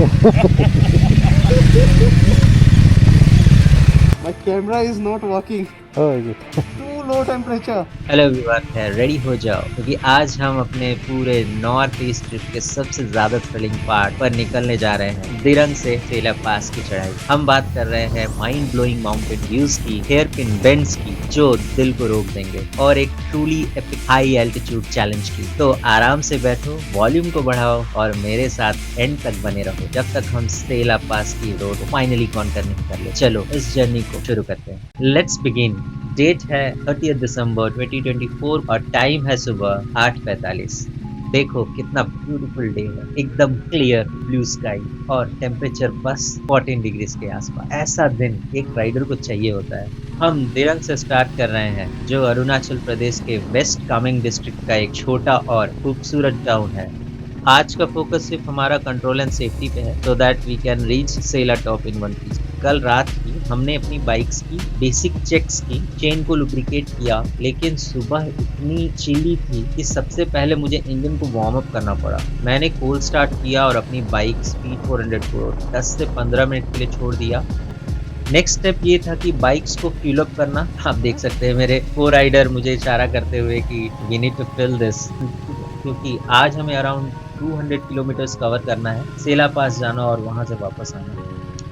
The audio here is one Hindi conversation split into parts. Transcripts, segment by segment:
रही My camera is not working. है। Too low temperature. Hello everyone, ready हो जाओ क्योंकि आज हम अपने पूरे नॉर्थ ईस्ट ट्रिप के सबसे ज्यादा थ्रिलिंग पार्ट पर निकलने जा रहे हैं, दिरंग से सेला पास की चढ़ाई। हम बात कर रहे हैं माइंड ब्लोइंग माउंटेन व्यूज की, हेयर पिन बेंड्स की जो दिल को रोक देंगे, और एक truly epic high altitude challenge की। तो आराम से बैठो, वॉल्यूम को बढ़ाओ और मेरे साथ एंड तक बने रहो जब तक हम सेला पास की रोड फाइनली कॉन्कर नहीं कर ले। चलो इस जर्नी को शुरू करते हैं। Let's begin. डेट है 30 दिसंबर 2024 और टाइम है सुबह 8:45। देखो कितना ब्यूटीफुल डे है, एकदम क्लियर ब्लू स्काई और टेम्परेचर बस 14 डिग्रीज के आसपास। ऐसा दिन एक राइडर को चाहिए होता है। हम दिरंग से स्टार्ट कर रहे हैं जो अरुणाचल प्रदेश के वेस्ट कामेंग डिस्ट्रिक्ट का एक छोटा और खूबसूरत टाउन है। आज का फोकस सिर्फ हमारा कंट्रोल एंड सेफ्टी पे है, so that we can reach Sela top in one piece. कल रात ही हमने अपनी बाइक्स की बेसिक चेक्स की, चेन को लुब्रिकेट किया, लेकिन सुबह इतनी चिली थी कि सबसे पहले मुझे इंजन को वार्म अप करना पड़ा। मैंने कोल्ड स्टार्ट किया और अपनी बाइक स्पीड 400 को 10 से 15 मिनट के लिए छोड़ दिया। नेक्स्ट स्टेप ये था कि बाइक्स को फ्यूल अप करना। आप देख सकते हैं मेरे को राइडर मुझे इशारा करते हुए कि we need to fill this, क्योंकि आज हमें अराउंड 200 किलोमीटर्स कवर करना है, सेला पास जाना और वहां से वापस आना।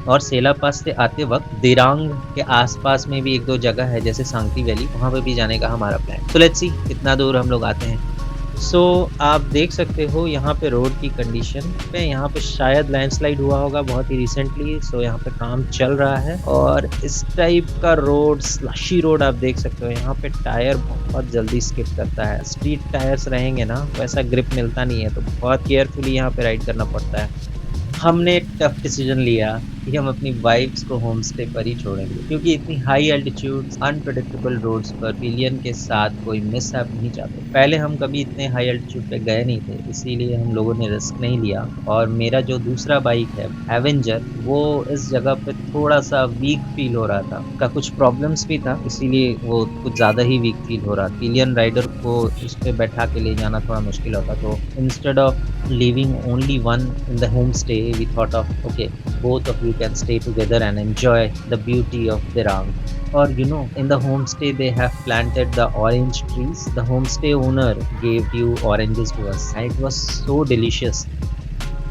और सेला पास से आते वक्त दिरांग के आसपास में भी एक दो जगह है जैसे सांगती वैली, वहां पे भी जाने का हमारा प्लान। तो लेट्स सी कितना दूर हम लोग आते हैं। सो आप देख सकते हो यहाँ पे रोड की कंडीशन पे, यहाँ पे शायद लैंडस्लाइड हुआ होगा बहुत ही रिसेंटली, सो यहाँ पे काम चल रहा है। और इस टाइप का रोड, स्लशी रोड आप देख सकते हो, यहाँ पे टायर बहुत जल्दी स्किप करता है। स्ट्रीट टायर्स रहेंगे ना, वैसा ग्रिप मिलता नहीं है, तो बहुत केयरफुली यहाँ पे राइड करना पड़ता है। हमने टफ डिसीजन लिया कि हम अपनी बाइक्स को होम स्टे पर ही छोड़ेंगे, क्योंकि इतनी हाई एल्टीट्यूड अनप्रेडिक्टेबल रोड्स पर पिलियन के साथ कोई मिसहैप नहीं चाहते। पहले हम कभी इतने हाई एल्टीट्यूड पे गए नहीं थे, इसीलिए हम लोगों ने रिस्क नहीं लिया। और मेरा जो दूसरा बाइक है एवेंजर, वो इस जगह पे थोड़ा सा वीक फील हो रहा था, का कुछ प्रॉब्लम्स भी था, इसीलिए वो कुछ ज़्यादा ही वीक फील हो रहा था। पिलियन राइडर को उस पर बैठा के ले जाना थोड़ा मुश्किल होता, तो instead of leaving only one in the homestay, we thought of okay, both of you can stay together and enjoy the beauty of Dirang. Or you know, in the homestay they have planted the orange trees. The homestay owner gave few oranges to us and it was so delicious.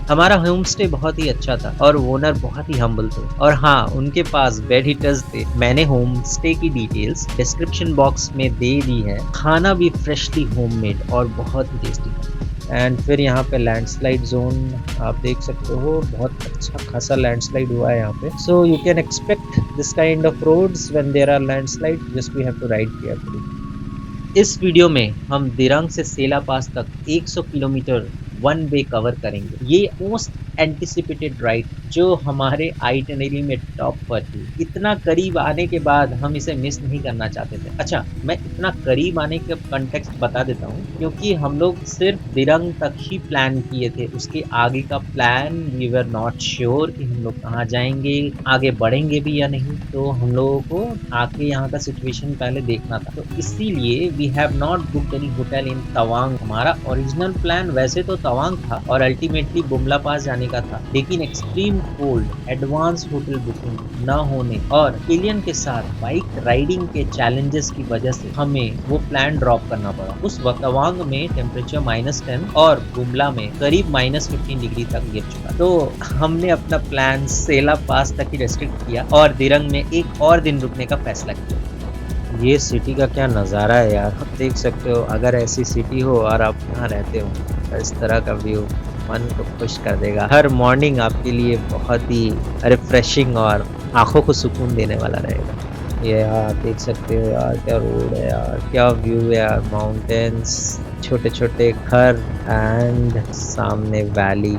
हमारा होम स्टे बहुत ही अच्छा था और ओनर बहुत ही हम्बल थे। और हाँ, उनके पास बेड हीटर्स थे। मैंने होम स्टे की डिटेल्स डिस्क्रिप्शन बॉक्स में दे दी है। खाना भी फ्रेशली होममेड और बहुत ही टेस्टी था। एंड फिर यहाँ पे लैंडस्लाइड जोन आप देख सकते हो, बहुत अच्छा खासा लैंडस्लाइड हुआ है यहाँ पे। So you can expect this kind of roads when there are landslide, just we have to ride carefully. इस वीडियो में हम दिरांग से सेला पास तक 100 किलोमीटर वन वे कवर करेंगे। ये मोस्ट एंटिसिपेटेड राइड जो हमारे आइटिनरी में टॉप पर थी। इतना करीब आने के बाद हम इसे मिस नहीं करना चाहते थे। अच्छा, मैं इतना करीब आने का कंटेक्स्ट बता देता हूँ, क्योंकि हम लोग सिर्फ दिरंग तक ही प्लान किए थे। उसके आगे का plan we were not sure कि हम लोग कहाँ जाएंगे, आगे बढ़ेंगे भी या नहीं। तो हम लोगों को आके यहाँ का सिचुएशन पहले देखना था, तो इसीलिए we have not booked any hotel in Tawang. हमारा ओरिजिनल प्लान वैसे तो तवांग था और अल्टीमेटली बुमला पास जाने का था, लेकिन extreme cold, advance hotel booking न होने और पिलियन के साथ बाइक राइडिंग के चैलेंजेस की वजह से हमें वो प्लान ड्रॉप करना पड़ा। उस वक्त तवांग में टेम्परेचर -10 और बुमला में करीब -15 डिग्री तक गिर चुका। तो हमने अपना प्लान सेला पास तक ही रेस्ट्रिक्ट किया और दिरंग में एक और दिन रुकने का फैसला किया। ये सिटी का क्या नज़ारा है यार, आप देख सकते हो। अगर ऐसी सिटी हो और आप यहाँ रहते हो, इस तरह का व्यू मन को खुश कर देगा। हर मॉर्निंग आपके लिए बहुत ही रिफ्रेशिंग और आंखों को सुकून देने वाला रहेगा। ये यार देख सकते हो यार, क्या रोड है यार, क्या व्यू है यार, माउंटेन्स, छोटे छोटे घर एंड सामने वैली।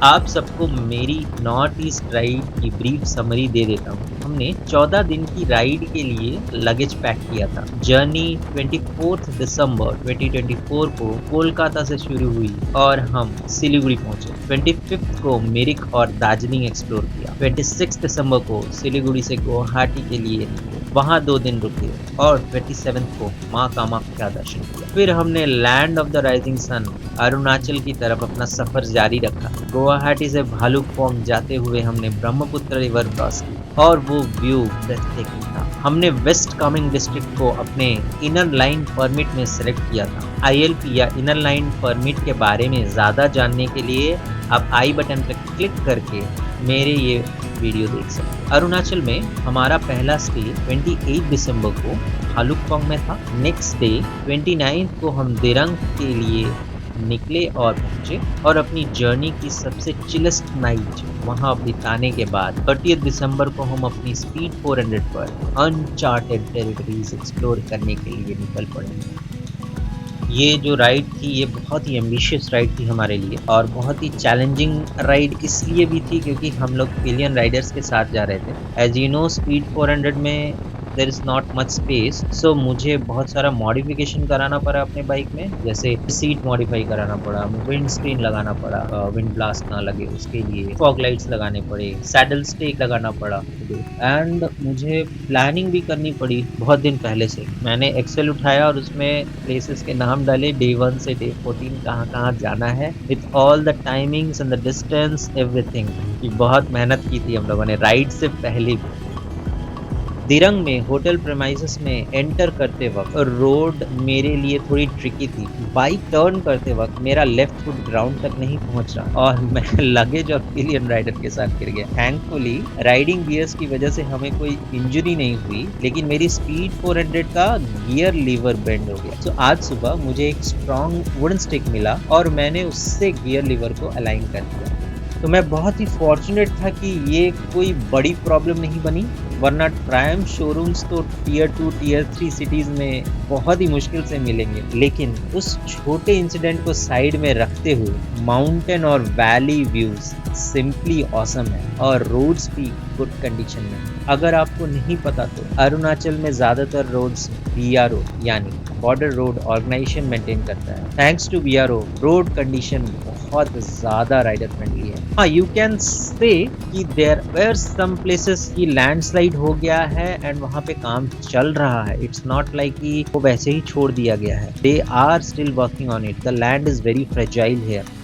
आप सबको मेरी नॉर्थ ईस्ट राइड की ब्रीफ समरी दे देता हूँ। हमने 14 दिन की राइड के लिए लगेज पैक किया था। जर्नी 24 दिसंबर 2024 को कोलकाता से शुरू हुई और हम सिलीगुड़ी पहुंचे। 25 को मिरिक और दार्जिलिंग एक्सप्लोर किया। 26 दिसंबर को सिलीगुड़ी से गुवाहाटी के लिए निकले। वहाँ 2 दिन रुके और 27 को माँ कामाख्या दर्शन किया। फिर हमने land of the rising sun Arunachal की तरफ अपना सफर जारी रखा। गुवाहाटी से भालुकपोंग जाते हुए हमने ब्रह्मपुत्र रिवर क्रॉस की और वो व्यू ब्रेथटेकिंग था। हमने वेस्ट कामेंग डिस्ट्रिक्ट को अपने इनर लाइन परमिट में सेलेक्ट किया था। ILP या इनर लाइन परमिट के बारे में ज़्यादा जानने के लिए आप आई बटन पर क्लिक करके मेरे ये वीडियो देख सकते हैं। अरुणाचल में हमारा पहला स्टे 28 दिसंबर को भालुकपोंग में था। नेक्स्ट डे 29 को हम दिरंग के लिए निकले और पहुंचे और अपनी जर्नी की सबसे चिलेस्ट नाइट वहां बिताने के बाद 30 दिसंबर को हम अपनी स्पीड 400 पर अनचार्टेड टेरिटरीज एक्सप्लोर करने के लिए निकल पड़े। ये जो राइड थी ये बहुत ही एम्बिशियस राइड थी हमारे लिए और बहुत ही चैलेंजिंग राइड इसलिए भी थी क्योंकि हम लोग पिलियन राइडर्स के साथ जा रहे थे। एज यू नो स्पीड 400 में there is not much space, so मुझे बहुत सारा मॉडिफिकेशन कराना पड़ा अपने बाइक में। जैसे सीट मॉडिफाई कराना पड़ा, विंड स्क्रीन लगाना पड़ा, विंड ब्लास्ट ना लगे उसके लिए, फॉग लाइट्स लगाने पड़े, सैडल स्टेक लगाना पड़ा एंड मुझे प्लानिंग भी करनी पड़ी बहुत दिन पहले से। मैंने एक्सेल उठाया और उसमें प्लेसेस के नाम डाले, डे 1 से डे 14 कहाँ कहाँ जाना है with all the timings and the distance everything. बहुत मेहनत की थी हम लोगों ने राइड से पहले भी। दिरंग में होटल प्रेमाइसेस में एंटर करते वक्त रोड मेरे लिए थोड़ी ट्रिकी थी। बाइक टर्न करते वक्त मेरा लेफ्ट फुट ग्राउंड तक नहीं पहुंच रहा और मैं लगेज और पिलियन राइडर के साथ गिर गया। थैंकफुली राइडिंग गियर्स की वजह से हमें कोई इंजरी नहीं हुई, लेकिन मेरी स्पीड 400 का गियर लीवर बेंड हो गया। तो आज सुबह मुझे एक स्ट्रॉन्ग वुडन स्टिक मिला और मैंने उससे गियर लीवर को अलाइन कर दिया। तो मैं बहुत ही फॉर्चुनेट था कि ये कोई बड़ी प्रॉब्लम नहीं बनी, वरना ट्रायम्फ शोरूम्स तो टियर 2 टियर 3 सिटीज़ में बहुत ही मुश्किल से मिलेंगे। लेकिन उस छोटे इंसिडेंट को साइड में रखते हुए माउंटेन और वैली व्यूज सिंपली ऑसम है और रोड्स भी गुड कंडीशन में। अगर आपको नहीं पता तो अरुणाचल में ज़्यादातर रोड्स BRO यानी बॉर्डर रोड ऑर्गेनाइजेशन मेंटेन करता है। Thanks to BRO road condition बहुत ज़्यादा राइडर फ्रेंडली है। हाँ, यू कैन से कि देयर वेयर सम प्लेसेस की लैंडस्लाइड हो गया है एंड वहाँ पे काम चल रहा है। इट्स नॉट लाइक कि वो वैसे ही छोड़ दिया गया है। They are still working on it. The land is very fragile here.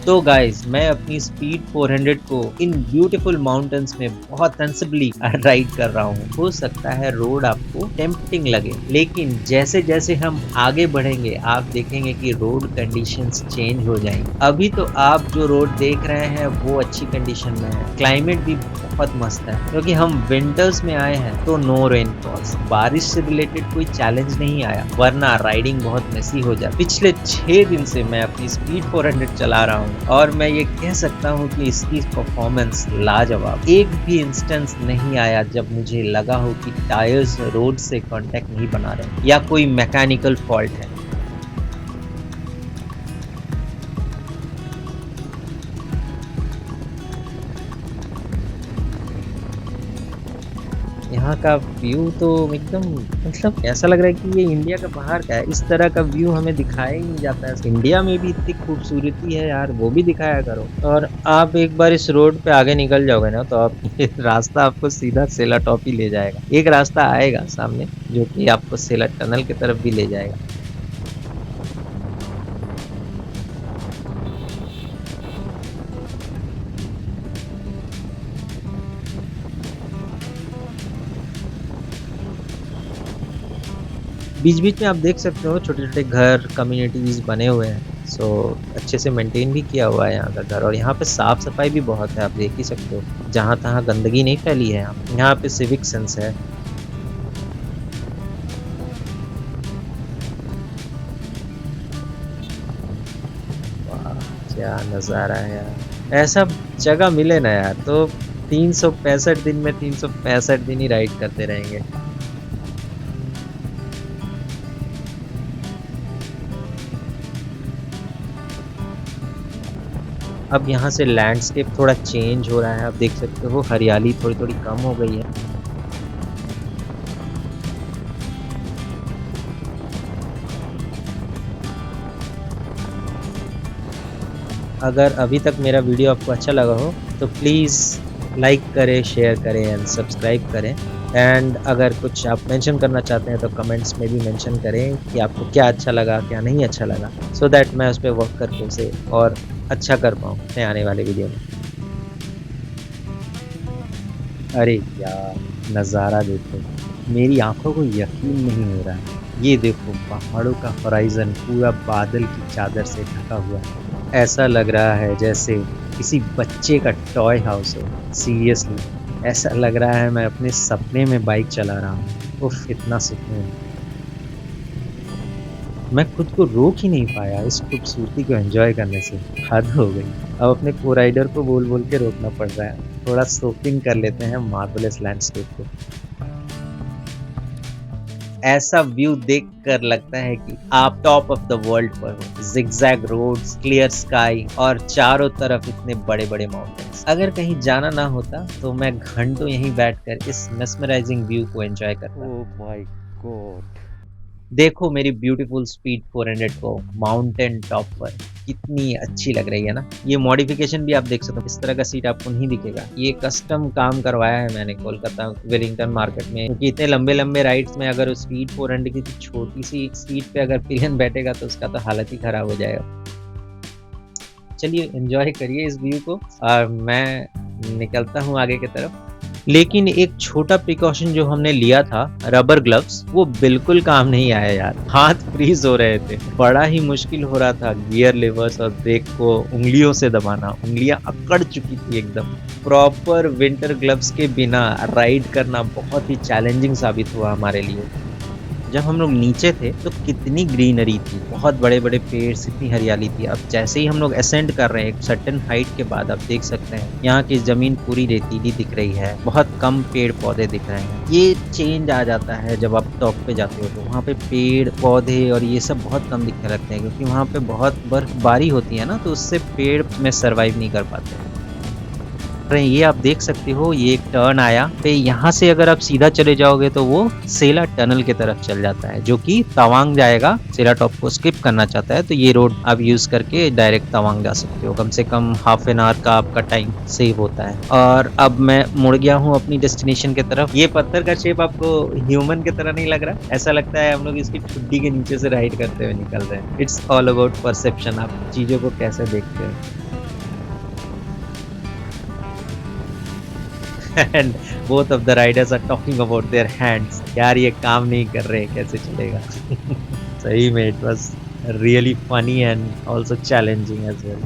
तो गाइज मैं अपनी स्पीड 400 को इन ब्यूटीफुल माउंटेन्स में बहुत सेंसिबली राइड कर रहा हूँ। हो सकता है रोड आपको टेम्पटिंग लगे, लेकिन जैसे जैसे हम आगे बढ़ेंगे आप देखेंगे कि रोड कंडीशंस चेंज हो जाएंगी। अभी तो आप जो रोड देख रहे हैं वो अच्छी कंडीशन में है। क्लाइमेट भी बहुत मस्त है क्योंकि हम विंटर्स में आए हैं तो नो रेनफॉल्स, बारिश से रिलेटेड कोई चैलेंज नहीं आया, वरना राइडिंग बहुत मेसी हो जाती। पिछले 6 दिन से मैं अपनी स्पीड 400 चला रहा हूँ और मैं ये कह सकता हूँ कि इसकी परफॉर्मेंस लाजवाब। एक भी इंस्टेंस नहीं आया जब मुझे लगा हो कि टायर्स रोड से कांटेक्ट नहीं बना रहे या कोई मैकेनिकल फॉल्ट है। यहाँ का व्यू तो एकदम मतलब ऐसा लग रहा है कि ये इंडिया का बाहर का है। इस तरह का व्यू हमें दिखाया ही नहीं जाता है। इंडिया में भी इतनी खूबसूरती है यार, वो भी दिखाया करो। और आप एक बार इस रोड पे आगे निकल जाओगे ना तो आप ये रास्ता आपको सीधा सेला टॉप ही ले जाएगा। एक रास्ता आएगा सामने जो कि आपको सेला टनल की तरफ भी ले जाएगा। बीच बीच में आप देख सकते हो छोटे छोटे घर कम्युनिटीज़ बने हुए हैं। सो अच्छे से मेंटेन भी किया हुआ है यहाँ का घर। और यहाँ पे साफ़ सफाई भी बहुत है, आप देख ही सकते हो। जहाँ तहाँ गंदगी नहीं फैली है। यहाँ पे सिविक सेंस है। वाह क्या नज़ारा है यार। ऐसा जगह मिले ना यार तो 365 दिन में 365 दिन ही राइड करते रहेंगे। अब यहाँ से लैंडस्केप थोड़ा चेंज हो रहा है, आप देख सकते हो हरियाली थोड़ी थोड़ी कम हो गई है। अगर अभी तक मेरा वीडियो आपको अच्छा लगा हो तो प्लीज़ लाइक करें, शेयर करें एंड सब्सक्राइब करें। एंड अगर कुछ आप मेंशन करना चाहते हैं तो कमेंट्स में भी मेंशन करें कि आपको क्या अच्छा लगा, क्या नहीं अच्छा लगा, सो दैट मैं उस पर वर्क करके उसे और अच्छा कर पाऊँ अपने आने वाले वीडियो में। अरे यार, नज़ारा देखो, मेरी आंखों को यकीन नहीं हो रहा है। ये देखो, पहाड़ों का होराइजन पूरा बादल की चादर से ढका हुआ है। ऐसा लग रहा है जैसे किसी बच्चे का टॉय हाउस हो। सीरियसली, ऐसा लग रहा है मैं अपने सपने में बाइक चला रहा हूँ। उफ, इतना सुकून। मैं खुद को रोक ही नहीं पाया इस खूबसूरती को एंजॉय करने से। हद हो गई। अब अपने को राइडर को बोल बोल के रोकना पड़ रहा है। थोड़ा सोकिंग कर लेते हैं मार्वलस लैंडस्केप को। ऐसा व्यू देखकर लगता है कि आप टॉप ऑफ द वर्ल्ड पर हो। जिगजैग रोड्स, क्लियर स्काई और चारों तरफ इतने बड़े बड़े माउंटेन्स। अगर कहीं जाना ना होता तो मैं घंटों यहीं बैठकर इस मेस्मराइजिंग व्यू को एंजॉय करता। Oh my god. देखो मेरी ब्यूटीफुल स्पीड 400 को माउंटेन टॉप पर कितनी अच्छी लग रही है ना। ये मॉडिफिकेशन भी आप देख सकते हो, इस तरह का सीट आपको नहीं दिखेगा। ये कस्टम काम करवाया है मैंने कोलकाता वेलिंगटन मार्केट में, क्योंकि इतने लंबे लंबे राइड्स में अगर स्पीड 400 की छोटी सी सीट पे अगर पिलियन बैठेगा तो उसका तो हालत ही खराब हो जाएगा। चलिए एंजॉय करिए इस व्यू को और मैं निकलता हूँ आगे की तरफ। लेकिन एक छोटा प्रिकॉशन जो हमने लिया था, रबर ग्लव्स, वो बिल्कुल काम नहीं आया यार। हाथ फ्रीज हो रहे थे, बड़ा ही मुश्किल हो रहा था गियर लेवर्स और ब्रेक को उंगलियों से दबाना। उंगलियां अकड़ चुकी थी एकदम। प्रॉपर विंटर ग्लव्स के बिना राइड करना बहुत ही चैलेंजिंग साबित हुआ हमारे लिए। जब हम लोग नीचे थे तो कितनी ग्रीनरी थी, बहुत बड़े बड़े पेड़, इतनी हरियाली थी। अब जैसे ही हम लोग असेंड कर रहे हैं एक सर्टेन हाइट के बाद, आप देख सकते हैं यहाँ की जमीन पूरी रेतीली दिख रही है, बहुत कम पेड़ पौधे दिख रहे हैं। ये चेंज आ जाता है जब आप टॉप पे जाते हो तो वहाँ पे पेड़ पौधे और ये सब बहुत कम दिखने लगते हैं, क्योंकि वहाँ पे बहुत बर्फबारी होती है ना, तो उससे पेड़ में सर्वाइव नहीं कर पाते हैं। ये आप देख सकते हो, ये एक टर्न आया पे, यहाँ से अगर आप सीधा चले जाओगे तो वो सेला टनल की तरफ चल जाता है, जो कि तवांग जाएगा। सेला टॉप को स्किप करना चाहता है तो ये रोड आप यूज करके डायरेक्ट तवांग जा सकते हो। कम से कम हाफ एन आवर का आपका टाइम सेव होता है। और अब मैं मुड़ गया हूँ अपनी डेस्टिनेशन की तरफ। ये पत्थर का शेप आपको ह्यूमन की तरह नहीं लग रहा? ऐसा लगता है हम लोग इसकी ठुड्डी के नीचे से राइड करते हुए निकल रहे हैं। इट्स ऑल अबाउट परसेप्शन, आप चीजों को कैसे देखते हैं। And both of the riders are talking about their hands. यार ये काम नहीं कर रहे, कैसे चलेगा? सही में it was really funny and also challenging as well.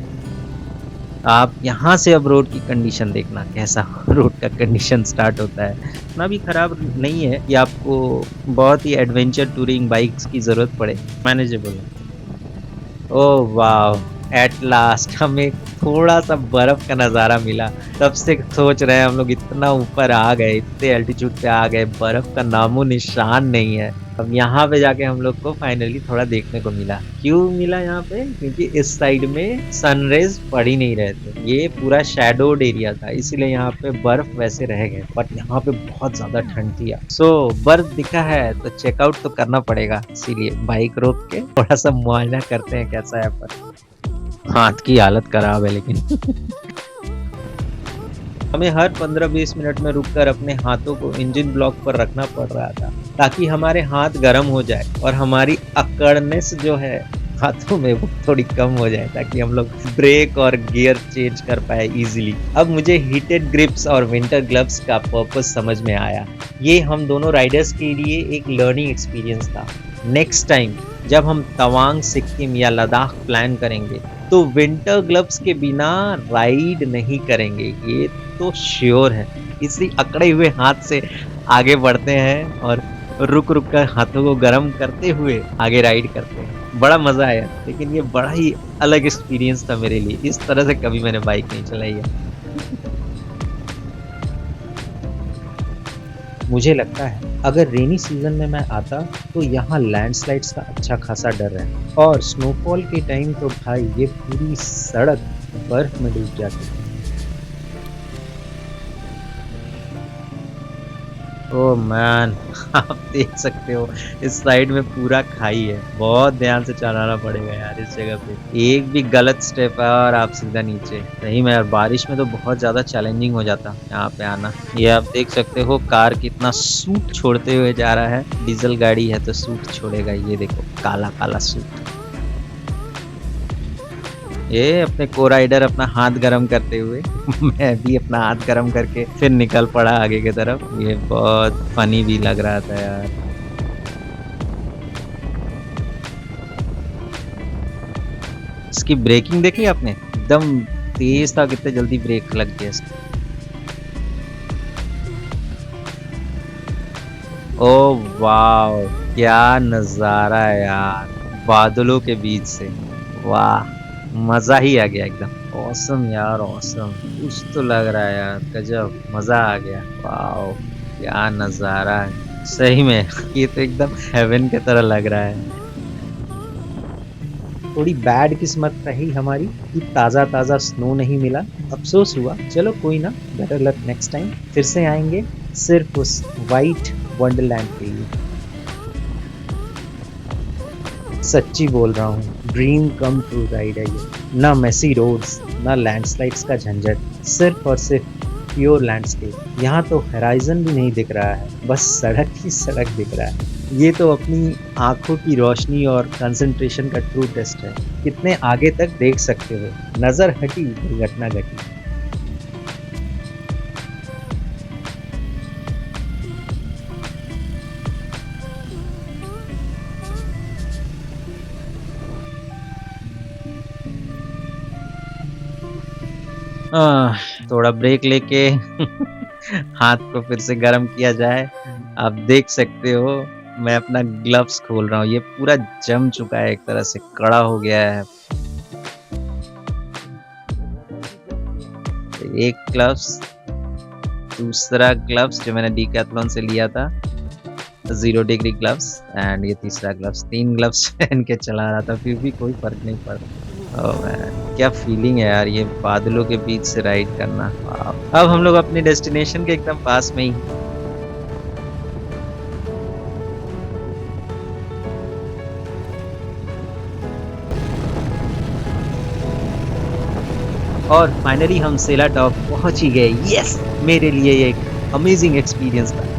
आप यहाँ से अब रोड की कंडीशन देखना, कैसा रोड का कंडीशन स्टार्ट होता है। इतना भी खराब नहीं है कि आपको बहुत ही एडवेंचर टूरिंग बाइक्स की जरूरत पड़े, मैनेजेबल है। ओह वाह, एट लास्ट हमें थोड़ा सा बर्फ का नज़ारा मिला। तब से सोच रहे हैं हम लोग इतना ऊपर आ गए, इतने एल्टीट्यूड पे आ गए, बर्फ का नामो निशान नहीं है। अब यहाँ पे जाके हम लोग को फाइनली थोड़ा देखने को मिला। क्यों मिला यहाँ पे? क्योंकि इस साइड में सनरेज पड़ ही नहीं रहे थे, ये पूरा शैडोड एरिया था, इसीलिए यहाँ पे बर्फ वैसे रह गए। बट यहाँ पे बहुत ज्यादा ठंड थी। सो बर्फ दिखा है तो चेकआउट तो करना पड़ेगा, इसीलिए बाइक रोक के थोड़ा सा मुआयना करते हैं कैसा है। पर हाथ की हालत खराब है लेकिन हमें हर 15-20 मिनट में रुककर अपने हाथों को इंजन ब्लॉक पर रखना पड़ रहा था, ताकि हमारे हाथ गर्म हो जाए और हमारी अकड़नेस जो है हाथों में वो थोड़ी कम हो जाए, ताकि हम लोग ब्रेक और गियर चेंज कर पाए इजीली। अब मुझे हीटेड ग्रिप्स और विंटर ग्लव्स का पर्पस समझ में आया। ये हम दोनों राइडर्स के लिए एक लर्निंग एक्सपीरियंस था। नेक्स्ट टाइम जब हम तवांग, सिक्किम या लद्दाख प्लान करेंगे तो विंटर ग्लव्स के बिना राइड नहीं करेंगे, ये तो श्योर है। इसी अकड़े हुए हाथ से आगे बढ़ते हैं और रुक रुक कर हाथों को गर्म करते हुए आगे राइड करते हैं। बड़ा मजा आया, लेकिन ये बड़ा ही अलग एक्सपीरियंस था मेरे लिए। इस तरह से कभी मैंने बाइक नहीं चलाई है। मुझे लगता है अगर रेनी सीजन में मैं आता तो यहाँ लैंडस्लाइड्स का अच्छा खासा डर है, और स्नोफॉल के टाइम तो भाई ये पूरी सड़क बर्फ में डूब जाती है। ओह मैन आप देख सकते हो इस साइड में पूरा खाई है। बहुत ध्यान से चलाना पड़ेगा यार इस जगह पे। एक भी गलत स्टेप है और आप सीधा नीचे। सही में यार बारिश में तो बहुत ज्यादा चैलेंजिंग हो जाता यहाँ पे आना। ये आप देख सकते हो कार कितना सूट छोड़ते हुए जा रहा है। डीजल गाड़ी है तो सूट छोड़ेगा। ये देखो काला काला सूट। ये अपने को राइडर अपना हाथ गरम करते हुए मैं भी अपना हाथ गरम करके फिर निकल पड़ा आगे की तरफ। ये बहुत फनी भी लग रहा था यार। इसकी ब्रेकिंग देखी आपने? एकदम तेज था, कितने जल्दी ब्रेक लग गया इसका। ओ वाह क्या नजारा है यार बादलों के बीच से। वाह मजा ही आ गया एकदम। ऑसम यार ऑसम। कुछ तो लग रहा है यार गजब मजा आ गया। वाह क्या नजारा है सही में ये तो एकदम हेवन की तरह लग रहा है। थोड़ी बैड किस्मत रही हमारी कि ताज़ा ताज़ा स्नो नहीं मिला। अफसोस हुआ, चलो कोई ना, बेटर लक नेक्स्ट टाइम। फिर से आएंगे सिर्फ उस वाइट वंडरलैंड के लिए। सच्ची बोल रहा हूँ ड्रीम कम ट्रू राइड है ये। ना मेसी रोड्स ना लैंडस्लाइड्स का झंझट, सिर्फ और सिर्फ प्योर लैंडस्केप। यहाँ तो होराइजन भी नहीं दिख रहा है, बस सड़क ही सड़क दिख रहा है। ये तो अपनी आंखों की रोशनी और कंसंट्रेशन का ट्रू टेस्ट है। कितने आगे तक देख सकते हो, नजर हटी दुर्घटना घटी। थोड़ा ब्रेक लेके हाथ को फिर से गर्म किया जाए। आप देख सकते हो मैं अपना ग्लव्स खोल रहा हूँ। ये पूरा जम चुका है, एक तरह से कड़ा हो गया है। एक ग्लव्स, दूसरा ग्लव्स जो मैंने डीकैथलॉन से लिया था 0 डिग्री ग्लव्स, एंड ये तीसरा ग्लव्स। 3 ग्लव्स पहन के चला रहा था, फिर भी कोई फर्क नहीं पड़ा। ओह मैन क्या फीलिंग है यार ये बादलों के बीच से राइड करना। अब हम लोग अपने डेस्टिनेशन के एकदम पास में ही। और फाइनली हम सेला टॉप पहुंच ही गए। यस मेरे लिए ये एक अमेजिंग एक्सपीरियंस था।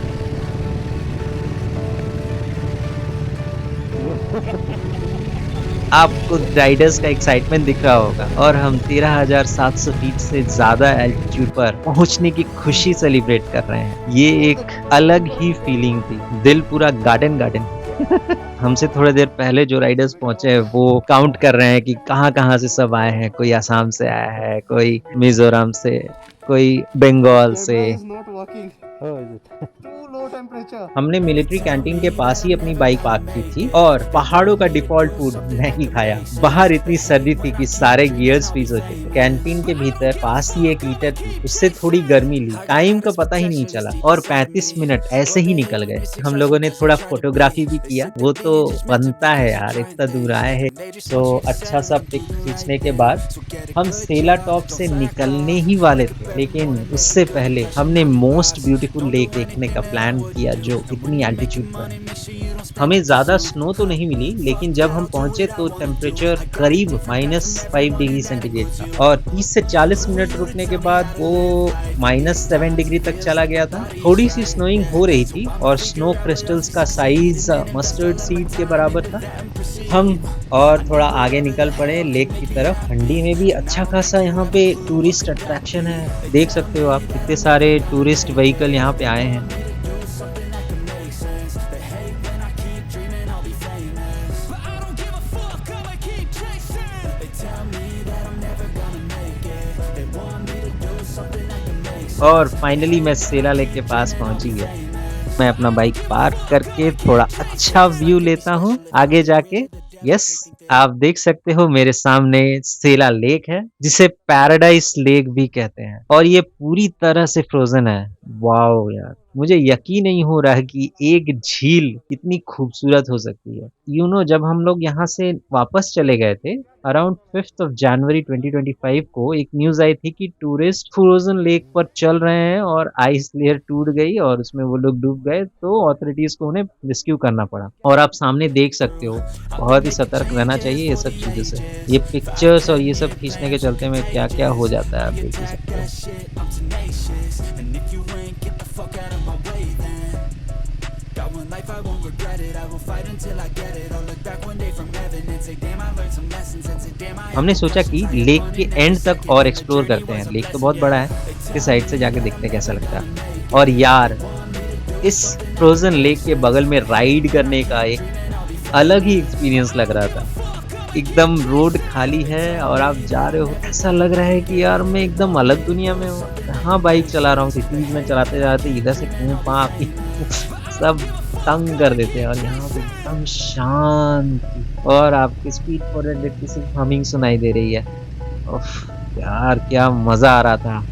आपको राइडर्स का एक्साइटमेंट दिख रहा होगा और हम 13,700 फीट से ज्यादा एल्टीट्यूड पर पहुंचने की खुशी सेलिब्रेट कर रहे हैं। ये एक अलग ही फीलिंग थी, दिल पूरा गार्डन गार्डन। हमसे थोड़ी देर पहले जो राइडर्स पहुंचे हैं वो काउंट कर रहे हैं कि कहाँ कहाँ से सब आए हैं। कोई असम से आया है, कोई मिजोरम से, कोई बंगाल से। Camera is not working. Too low temperature. हमने मिलिट्री कैंटीन के पास ही अपनी बाइक पार्क की थी और पहाड़ों का डिफॉल्ट फूड मैगी खाया। बाहर इतनी सर्दी थी कि सारे गियर्स फ्रीज हो चुके। कैंटीन के भीतर पास ही एक हीटर थी, उससे थोड़ी गर्मी ली। टाइम का पता ही नहीं चला और 35 मिनट ऐसे ही निकल गए। हम लोगों ने थोड़ा फोटोग्राफी भी किया, वो तो बनता है यार, इतना दूर आए हैं। तो अच्छा सा पिक खींचने के बाद हम सेला टॉप से निकलने ही वाले थे, लेकिन उससे पहले हमने मोस्ट ब्यूटीफुल लेक देखने का प्लान किया जो इतनी एल्टीट्यूड पर। हमें ज्यादा स्नो तो नहीं मिली, लेकिन जब हम पहुंचे तो टेम्परेचर करीब -5 डिग्री सेंटीग्रेड था और 30 से 40 मिनट रुकने के बाद वो -7 डिग्री तक चला गया था। थोड़ी सी स्नोइंग हो रही थी और स्नो क्रिस्टल्स का साइज मस्टर्ड सीड के बराबर था। हम और थोड़ा आगे निकल पड़े लेक की तरफ। ठंडी में भी अच्छा खासा यहाँ पे टूरिस्ट अट्रैक्शन है। देख सकते हो आप कितने सारे टूरिस्ट व्हीकल यहाँ पे आए हैं। और फाइनली मैं सेला लेक के पास पहुंच ही गया। मैं अपना बाइक पार्क करके थोड़ा अच्छा व्यू लेता हूँ आगे जाके। यस आप देख सकते हो मेरे सामने सेला लेक है, जिसे पैराडाइज लेक भी कहते हैं, और ये पूरी तरह से फ्रोजन है। वाओ यार मुझे यकीन नहीं हो रहा है कि एक झील इतनी खूबसूरत हो सकती है। जब हम लोग यहाँ से वापस चले गए थे अराउंड 5th ऑफ जनवरी 2025 को एक न्यूज़ आई थी कि टूरिस्ट फ्रोज़न लेक पर चल रहे हैं और आइस लेयर टूट गई और उसमें वो लोग डूब गए, तो ऑथोरिटीज़ को उन्हें रेस्क्यू करना पड़ा। और आप सामने देख सकते हो, बहुत ही सतर्क रहना चाहिए ये सब चीज़ों से। ये पिक्चर्स और ये सब खींचने के चलते में क्या-क्या हो जाता है, आप देख ही सकते हो। हमने सोचा कि लेक के एंड तक और एक्सप्लोर करते हैं। लेक तो बहुत बड़ा है, इसके साइड से जाके देखते हैं कैसा लगता है। और यार, इस फ्रोज़न लेक के बगल में राइड करने का एक अलग ही एक्सपीरियंस लग रहा था। एकदम रोड खाली है और आप जा रहे हो, ऐसा लग रहा है कि यार मैं एकदम अलग दुनिया में हूँ। कहाँ बाइक चला रहा हूँ, सिटीज़ में चलाते-चलाते इधर से घूम-पा के सब तंग कर देते हैं और यहाँ पे एकदम शांति और आपकी स्पीड 400 की सिर्फ हमिंग सुनाई दे रही है। उफ़! यार क्या मज़ा आ रहा था।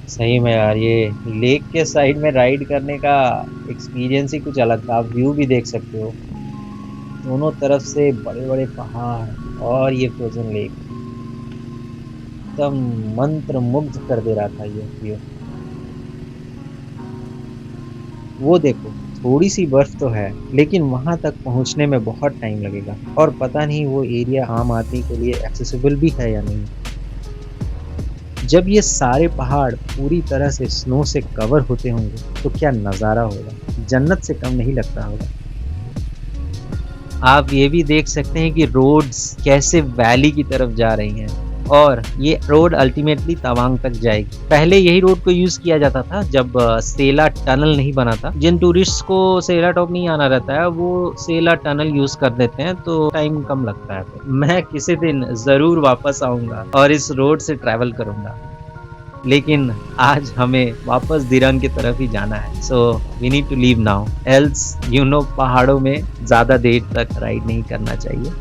सही में यार, ये लेक के साइड में राइड करने का एक्सपीरियंस ही कुछ अलग था। आप व्यू भी देख सकते हो। दोनों तरफ से बड़े-बड़े पहाड़ और ये फ्रोज़न लेक, एकदम मंत्रमुग्ध कर दे रहा था ये व्यू। वो देखो, थोड़ी-सी बर्फ तो है, लेकिन वहाँ तक पहुँचने में बहुत टाइम लगेगा और पता नहीं वो एरिया आम आदमी के लिए एक्सेसिबल भी है या नहीं। जब ये सारे पहाड़ पूरी तरह से स्नो से कवर होते होंगे, तो क्या नज़ारा होगा, जन्नत से कम नहीं लगता होगा। आप ये भी देख सकते हैं कि रोड्स कैसे वैली की तरफ जा रही हैं और ये रोड अल्टीमेटली तवांग तक जाएगी। पहले यही रोड को यूज़ किया जाता था जब सेला टनल नहीं बना था। जिन टूरिस्ट्स को सेला टॉप नहीं आना रहता है, वो सेला टनल यूज़ कर देते हैं, तो टाइम कम लगता है। मैं किसी दिन ज़रूर वापस आऊँगा और इस रोड से ट्रैवल करूँगा। लेकिन आज हमें वापस दिरंग की तरफ ही जाना है। So we need to leave now else पहाड़ों में ज़्यादा देर तक राइड नहीं करना चाहिए।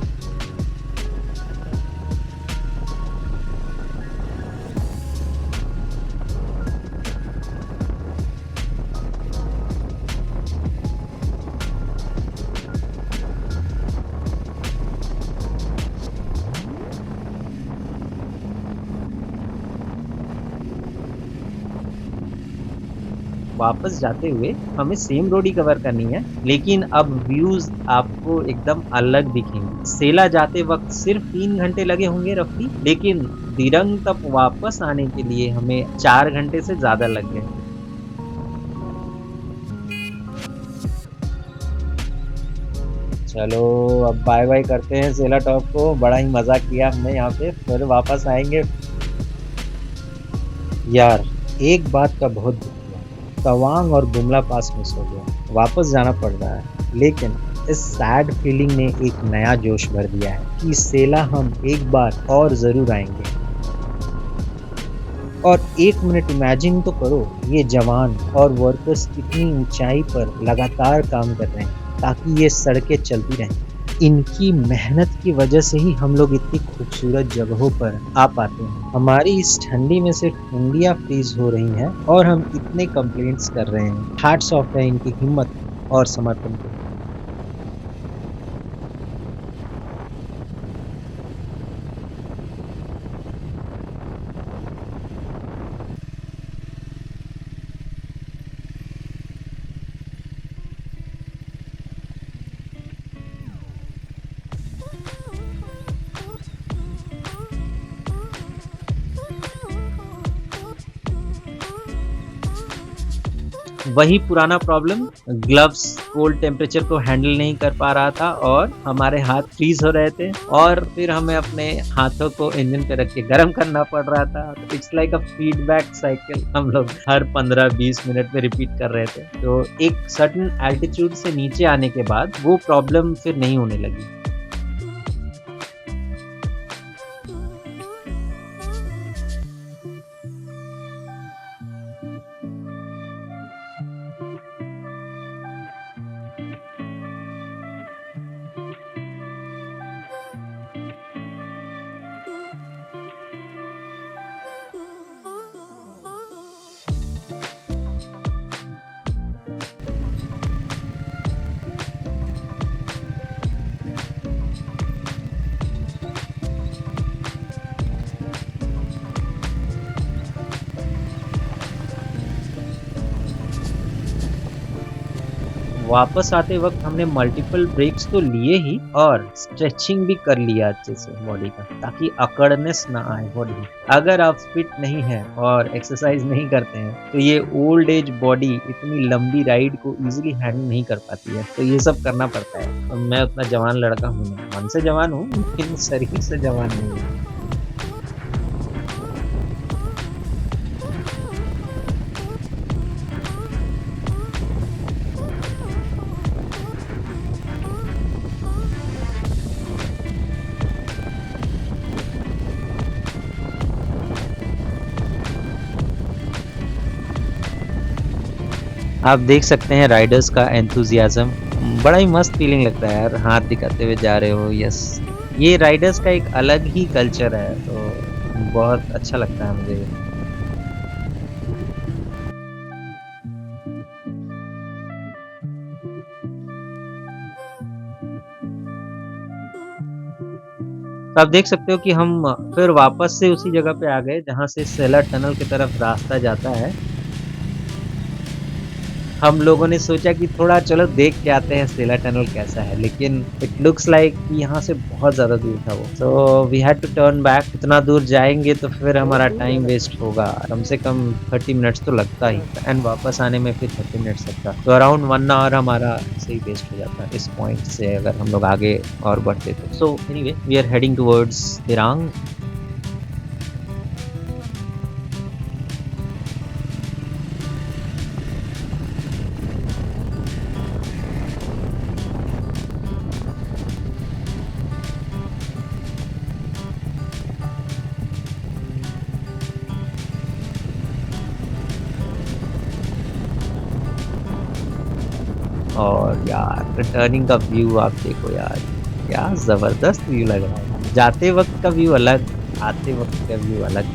वापस जाते हुए हमें सेम रोड ही कवर करनी है, लेकिन अब व्यूज़ आपको एकदम अलग दिखेंगे। सेला जाते वक़्त सिर्फ 3 घंटे लगे होंगे रफ़ली, लेकिन दिरंग तक वापस आने के लिए हमें 4 घंटे से ज़्यादा लग गए। चलो अब बाय-बाय करते हैं सेला टॉप को, बड़ा ही मज़ा किया हमने यहाँ पे, फिर वापस आएँगे। यार, एक बात का बहुत दुःख हुआ, तवांग और गुमला पास मिस हो गया। वापस जाना पड़ रहा है, लेकिन इस सैड फीलिंग ने एक नया जोश भर दिया है कि सेला हम एक बार और ज़रूर आएँगे। और 1 मिनट इमेजिन तो करो, ये जवान और वर्कर्स कितनी ऊँचाई पर लगातार काम कर रहे हैं, ताकि ये सड़कें चलती रहें। इनकी मेहनत की वजह से ही हम लोग इतनी खूबसूरत जगहों पर आ पाते हैं। हमारी इस ठंडी में सिर्फ उंगलियां फ्रीज हो रही हैं और हम इतने कंप्लेंट्स कर रहे हैं। हैट्स ऑफ है इनकी हिम्मत और समर्पण को। वही पुराना प्रॉब्लम, ग्लव्स कोल्ड टेम्परेचर को हैंडल नहीं कर पा रहा था और हमारे हाथ फ्रीज हो रहे थे और फिर हमें अपने हाथों को इंजन पे रख के गर्म करना पड़ रहा था। It's like a feedback cycle, हम लोग हर 15-20 मिनट में रिपीट कर रहे थे। तो एक सर्टेन एल्टीट्यूड से नीचे आने के बाद वो प्रॉब्लम फिर नहीं होने लगी। वापस आते वक्त हमने मल्टीपल ब्रेक्स तो लिए ही और स्ट्रेचिंग भी कर लिया अच्छे से बॉडी का, ताकि अकड़नेस ना आए बॉडी में। अगर आप फिट नहीं हैं और एक्सरसाइज नहीं करते हैं तो ये ओल्ड एज बॉडी इतनी लंबी राइड को इजीली हैंडल नहीं कर पाती है, तो ये सब करना पड़ता है। तो मैं उतना जवान लड़का हूँ नहीं, मन से जवान हूँ लेकिन शरीर से जवान नहीं हूँ। आप देख सकते हैं राइडर्स का एंथुजियाज्म, बड़ा ही मस्त फीलिंग लगता है यार, हाथ दिखाते हुए जा रहे हो। यस, ये राइडर्स का एक अलग ही कल्चर है, तो बहुत अच्छा लगता है मुझे। तो आप देख सकते हो कि हम फिर वापस से उसी जगह पे आ गए जहाँ से सेलर टनल की तरफ रास्ता जाता है। हम लोगों ने सोचा कि थोड़ा चलो देख के आते हैं सेलर टनल कैसा है, लेकिन इट लुक्स लाइक कि यहाँ से बहुत ज़्यादा दूर था वो, so we had to turn back. इतना दूर जाएंगे तो फिर हमारा टाइम वेस्ट होगा, कम से कम 30 मिनट्स तो लगता ही, एंड वापस आने में फिर 30 मिनट्स लगता, तो अराउंड 1 आवर हमारा ऐसे ही वेस्ट हो जाता इस पॉइंट से अगर हम लोग आगे और बढ़ते तो। So anyway, we are heading towards Dirang. और यार रिटर्निंग का व्यू आप देखो यार, क्या ज़बरदस्त व्यू लग रहा है। जाते वक्त का व्यू अलग, आते वक्त का व्यू अलग।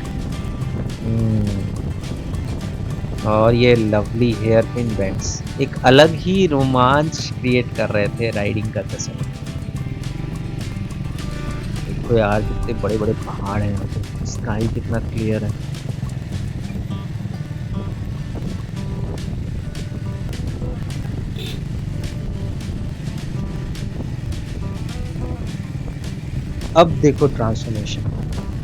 और ये लवली हेयर पिन बेंड्स एक अलग ही रोमांच क्रिएट कर रहे थे राइडिंग करते समय। देखो यार कितने बड़े बड़े पहाड़ हैं यहाँ पे, स्काई कितना क्लियर है। अब देखो ट्रांसफॉर्मेशन,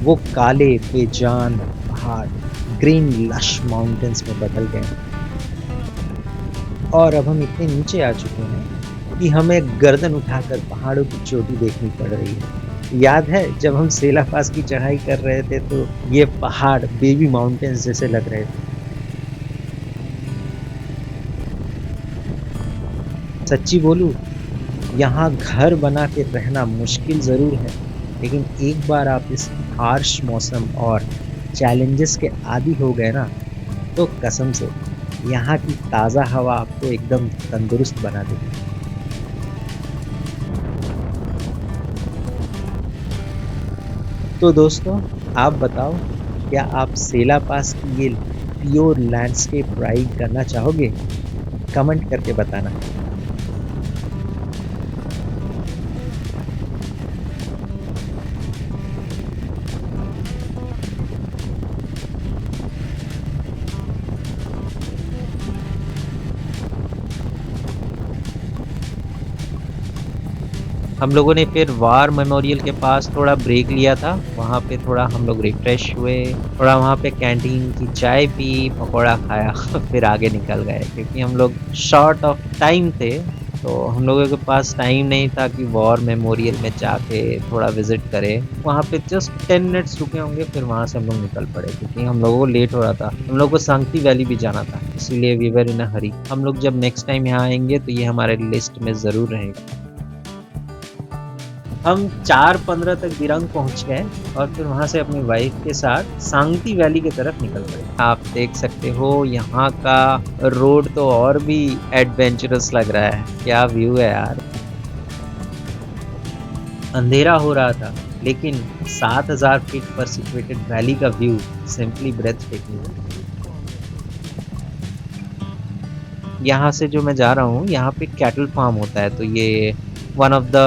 वो काले बेजान पहाड़ ग्रीन लश माउंटेन्स में बदल गए, और अब हम इतने नीचे आ चुके हैं कि हमें गर्दन उठाकर पहाड़ों की चोटी देखनी पड़ रही है। याद है जब हम सेला पास की चढ़ाई कर रहे थे तो ये पहाड़ बेबी माउंटेन्स जैसे लग रहे थे। सच्ची बोलूं, यहाँ घर बना के रहना मुश्किल ज़रूर है, लेकिन एक बार आप इस हार्श मौसम और चैलेंजेस के आदी हो गए ना, तो कसम से यहाँ की ताज़ा हवा आपको एकदम तंदुरुस्त बना देगी। तो दोस्तों, आप बताओ, क्या आप सेला पास की ये प्योर लैंडस्केप राइड करना चाहोगे? कमेंट करके बताना। हम लोगों ने फिर वार मेमोरियल के पास थोड़ा ब्रेक लिया था, वहाँ पे थोड़ा हम लोग रिफ्रेश हुए, थोड़ा वहाँ पे कैंटीन की चाय पी, पकौड़ा खाया फिर आगे निकल गए, क्योंकि हम लोग शॉर्ट ऑफ टाइम थे, तो हम लोगों के पास टाइम नहीं था कि वॉर मेमोरियल में जाके थोड़ा विजिट करें। वहाँ पे जस्ट 10 मिनट्स रुके होंगे, फिर वहाँ से हम लोग निकल पड़े, क्योंकि हम लोगों को लेट हो रहा था, हम लोग को सांगती वैली भी जाना था, इसीलिए वी वर इन अ हरी। हम लोग जब नेक्स्ट टाइम यहाँ आएंगे तो ये हमारे लिस्ट में ज़रूर रहेगा। हम 4:15 तक दिरंग पहुंच गए और फिर वहां से अपनी वाइफ के साथ सांगती वैली की तरफ निकल पड़े। आप देख सकते हो यहाँ का रोड तो और भी एडवेंचरस लग रहा है, क्या व्यू है यार। अंधेरा हो रहा था, लेकिन 7000 फीट पर सिचुएटेड वैली का व्यू सिंपली ब्रेथ टेकिंग है। यहाँ से जो मैं जा रहा हूँ, यहाँ पे कैटल फार्म होता है, तो ये वन ऑफ द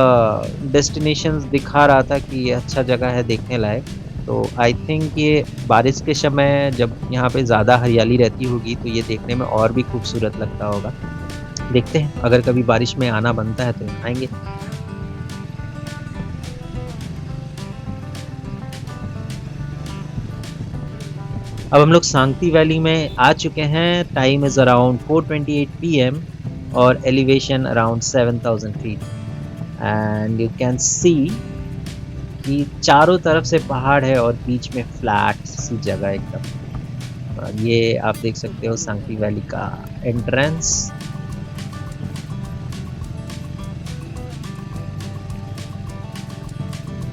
डेस्टिनेशंस दिखा रहा था कि ये अच्छा जगह है देखने लायक। तो आई थिंक ये बारिश के समय जब यहाँ पे ज़्यादा हरियाली रहती होगी तो ये देखने में और भी खूबसूरत लगता होगा। देखते हैं अगर कभी बारिश में आना बनता है तो आएंगे। अब हम लोग सांगती वैली में आ चुके हैं। टाइम इज अराउंड 4:28 PM और elevation around 7000 feet and you can see कि चारों तरफ से पहाड़ है और बीच में फ्लैट सी जगह एकदम। और ये आप देख सकते हो सांगती वैली का एंट्रेंस।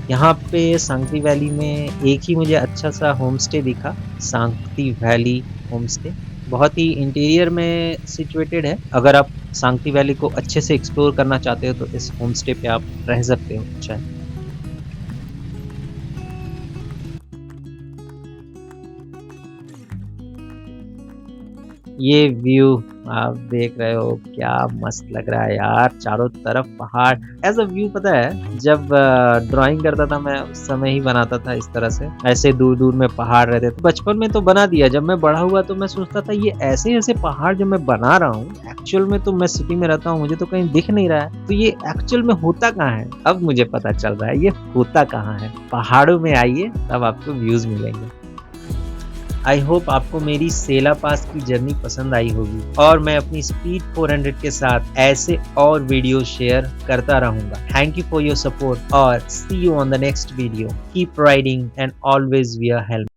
यहाँ पे सांगती वैली में एक ही मुझे अच्छा सा होम स्टे दिखा, सांगती वैली होम स्टे। बहुत ही इंटीरियर में सिचुएटेड है। अगर आप सांगती वैली को अच्छे से एक्सप्लोर करना चाहते हो तो इस होम स्टे पे आप रह सकते हो। अच्छा है। ये व्यू आप देख रहे हो, क्या मस्त लग रहा है यार, चारों तरफ पहाड़। ऐसा व्यू पता है जब ड्राइंग करता था मैं उस समय ही बनाता था इस तरह से, ऐसे दूर दूर में पहाड़ रहते थे। बचपन में तो बना दिया, जब मैं बड़ा हुआ तो मैं सोचता था ये ऐसे ऐसे पहाड़ जो मैं बना रहा हूँ, एक्चुअल में तो मैं सिटी में रहता हूँ, मुझे तो कहीं दिख नहीं रहा है, तो ये एक्चुअल में होता कहाँ है। अब मुझे पता चल रहा है ये होता कहाँ है। पहाड़ों में आइए तब आपको व्यूज मिलेंगे। आई होप आपको मेरी सेला पास की जर्नी पसंद आई होगी और मैं अपनी स्पीड 400 के साथ ऐसे और वीडियो शेयर करता रहूंगा। Thank you for your support और see you on the next video. Keep riding and always wear helmet.